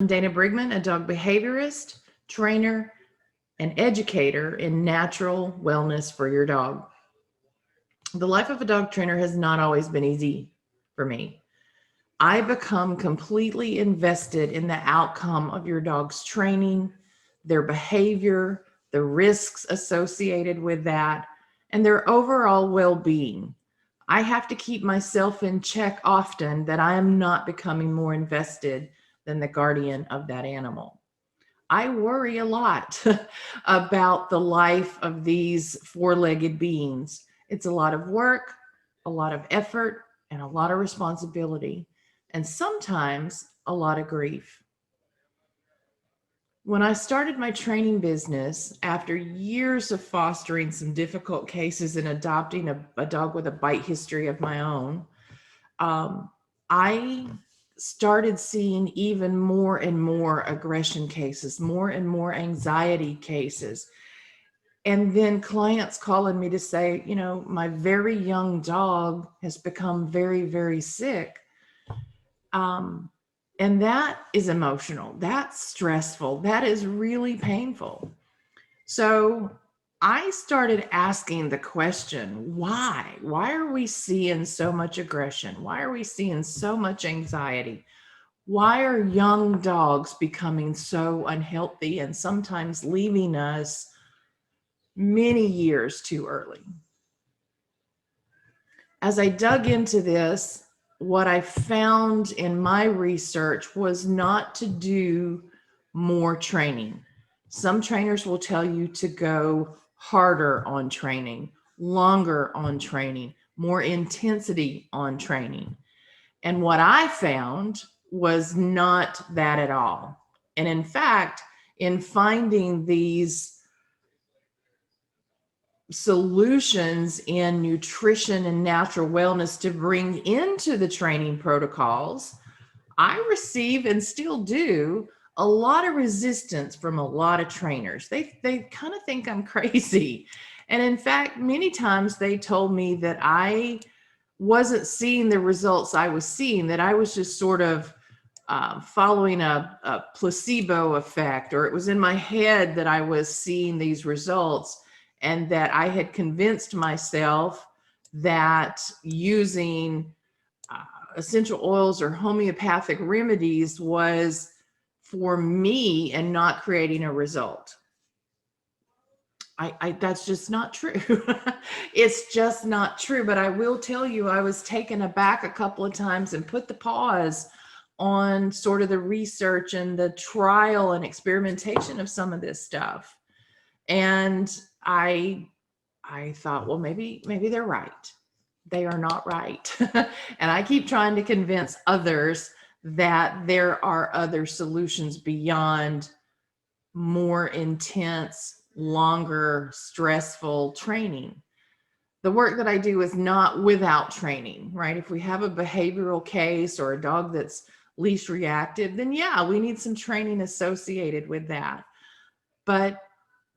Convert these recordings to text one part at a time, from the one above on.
I'm Dana Brigman, a dog behaviorist, trainer, and educator in natural wellness for your dog. The life of a dog trainer has not always been easy for me. I become completely invested in the outcome of your dog's training, their behavior, the risks associated with that, and their overall well being. I have to keep myself in check often that I am not becoming more invested than the guardian of that animal. I worry a lot about the life of these four-legged beings. It's a lot of work, a lot of effort, and a lot of responsibility, and sometimes a lot of grief. When I started my training business, after years of fostering some difficult cases and adopting a dog with a bite history of my own, um, I started seeing even more and more aggression cases, more and more anxiety cases. And then clients calling me to say, my very young dog has become very, very sick. Um, and that is emotional. That's stressful. That is really painful. So I started asking the question, why? Why are we seeing so much aggression? Why are we seeing so much anxiety? Why are young dogs becoming so unhealthy and sometimes leaving us many years too early? As I dug into this, what I found in my research was not to do more training. Some trainers will tell you to go harder on training, longer on training, more intensity on training. And what I found was not that at all. And in fact, in finding these solutions in nutrition and natural wellness to bring into the training protocols, I receive and still do a lot of resistance from a lot of trainers. They kind of think I'm crazy. And in fact, many times they told me that I wasn't seeing the results I was seeing, that I was just sort of following a placebo effect, or it was in my head that I was seeing these results, and that I had convinced myself that using essential oils or homeopathic remedies was for me and not creating a result. That's just not true. It's just not true. But I will tell you, I was taken aback a couple of times and put the pause on sort of the research and the trial and experimentation of some of this stuff. And I thought, well, maybe they're right. They are not right. And I keep trying to convince others that there are other solutions beyond more intense, longer, stressful training. The work that I do is not without training, right? If we have a behavioral case or a dog that's least reactive, then yeah, we need some training associated with that. But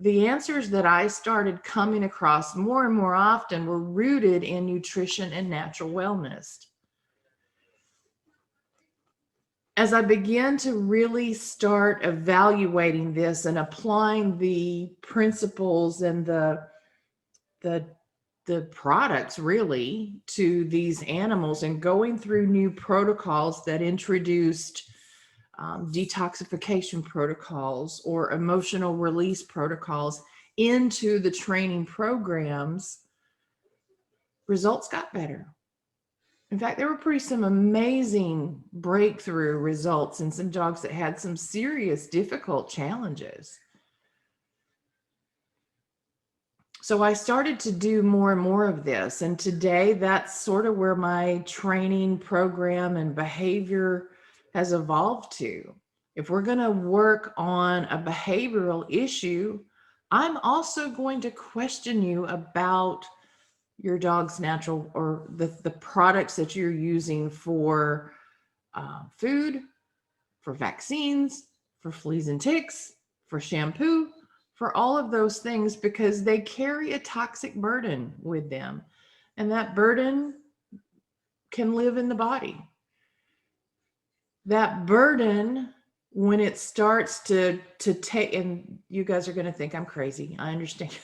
the answers that I started coming across more and more often were rooted in nutrition and natural wellness. As I began to really start evaluating this and applying the principles and the products really to these animals, and going through new protocols that introduced detoxification protocols or emotional release protocols into the training programs, results got better. In fact, there were some amazing breakthrough results in some dogs that had some serious, difficult challenges. So I started to do more and more of this. And today, that's sort of where my training program and behavior has evolved to. If we're going to work on a behavioral issue, I'm also going to question you about your dog's natural, or the products that you're using for food, for vaccines, for fleas and ticks, for shampoo, for all of those things, because they carry a toxic burden with them. And that burden can live in the body. That burden when it starts to take, and you guys are going to think I'm crazy, I understand.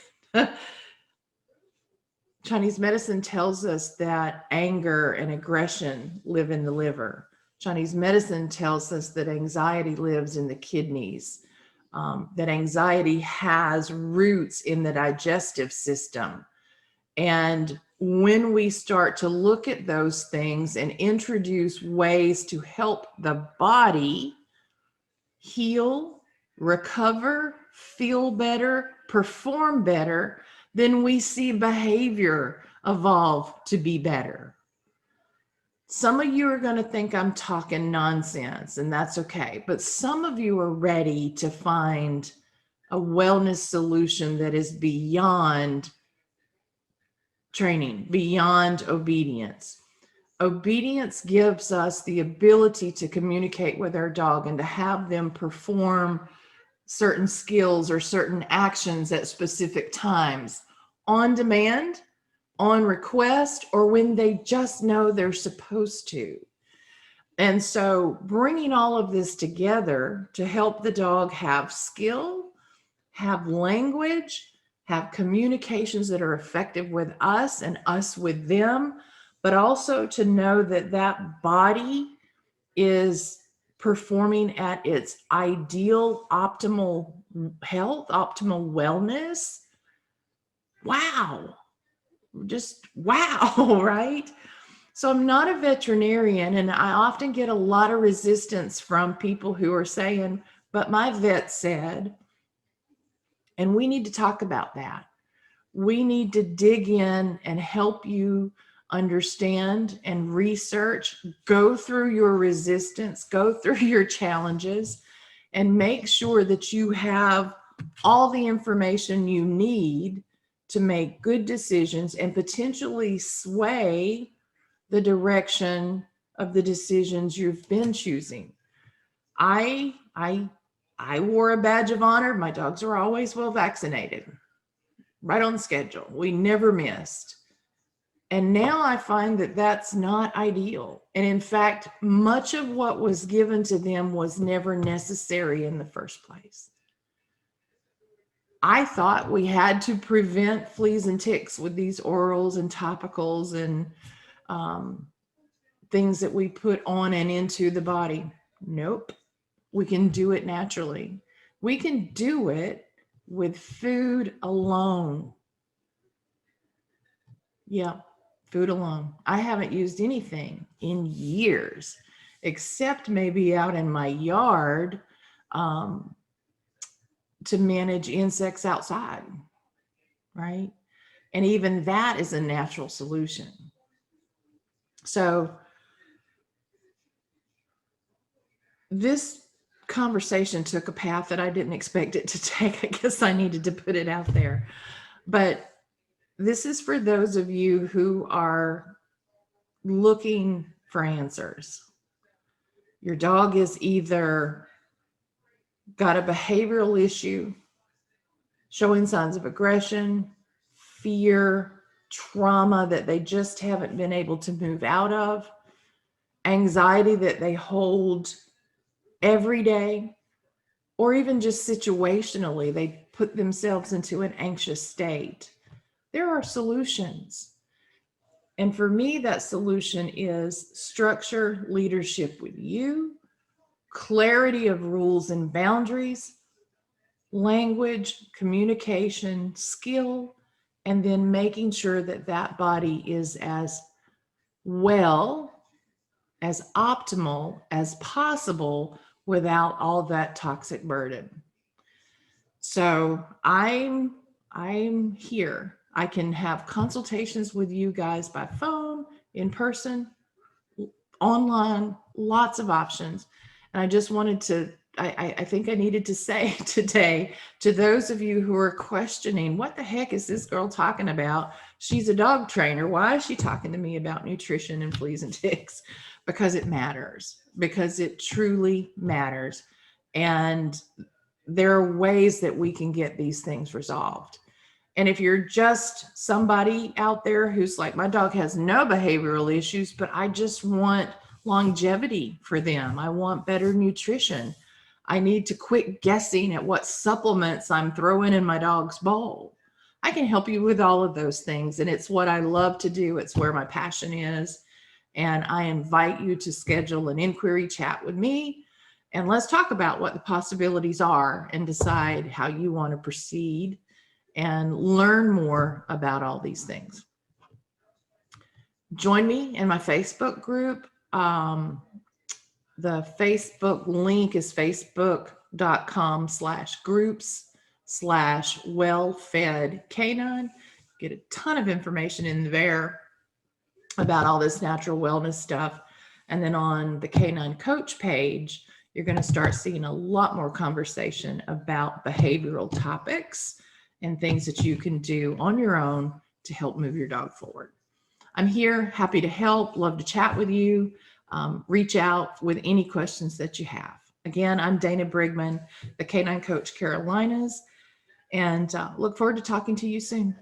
Chinese medicine tells us that anger and aggression live in the liver. Chinese medicine tells us that anxiety lives in the kidneys, that anxiety has roots in the digestive system. And when we start to look at those things and introduce ways to help the body heal, recover, feel better, perform better, then we see behavior evolve to be better. Some of you are going to think I'm talking nonsense, and that's okay. But some of you are ready to find a wellness solution that is beyond training, beyond obedience. Obedience gives us the ability to communicate with our dog and to have them perform certain skills or certain actions at specific times, on demand, on request, or when they just know they're supposed to. And so bringing all of this together to help the dog have skill, have language, have communications that are effective with us and us with them, but also to know that that body is performing at its ideal, optimal health, optimal wellness. Wow. Just wow, right? So I'm not a veterinarian, and I often get a lot of resistance from people who are saying, but my vet said, and we need to talk about that. We need to dig in and help you understand and research, go through your resistance, go through your challenges, and make sure that you have all the information you need to make good decisions and potentially sway the direction of the decisions you've been choosing. I wore a badge of honor. My dogs are always well vaccinated, right on schedule. We never missed. And now I find that that's not ideal. And in fact, much of what was given to them was never necessary in the first place. I thought we had to prevent fleas and ticks with these orals and topicals and things that we put on and into the body. Nope. We can do it naturally. We can do it with food alone. Yeah, food alone. I haven't used anything in years, except maybe out in my yard to manage insects outside, right? And even that is a natural solution. So this conversation took a path that I didn't expect it to take. I guess I needed to put it out there. But this is for those of you who are looking for answers. Your dog is either got a behavioral issue, showing signs of aggression, fear, trauma that they just haven't been able to move out of, anxiety that they hold every day, or even just situationally, they put themselves into an anxious state. There are solutions. And for me, that solution is structure leadership with you, clarity of rules and boundaries, language, communication, skill, and then making sure that that body is as well, as optimal as possible without all that toxic burden. So I'm here. I can have consultations with you guys by phone, in person, online, lots of options. And I just wanted to, I think I needed to say today to those of you who are questioning, what the heck is this girl talking about? She's a dog trainer. Why is she talking to me about nutrition and fleas and ticks? Because it matters, because it truly matters. And there are ways that we can get these things resolved. And if you're just somebody out there who's like, my dog has no behavioral issues, but I just want longevity for them. I want better nutrition. I need to quit guessing at what supplements I'm throwing in my dog's bowl. I can help you with all of those things. And it's what I love to do. It's where my passion is. And I invite you to schedule an inquiry chat with me. And let's talk about what the possibilities are and decide how you want to proceed and learn more about all these things. Join me in my Facebook group. The Facebook link is facebook.com/groups/well-fed canine. Get a ton of information in there about all this natural wellness stuff. And then on the Canine Coach page, you're going to start seeing a lot more conversation about behavioral topics and things that you can do on your own to help move your dog forward. I'm here, happy to help, love to chat with you. Reach out with any questions that you have. Again, I'm Dana Brigman, the Canine Coach Carolinas, and look forward to talking to you soon.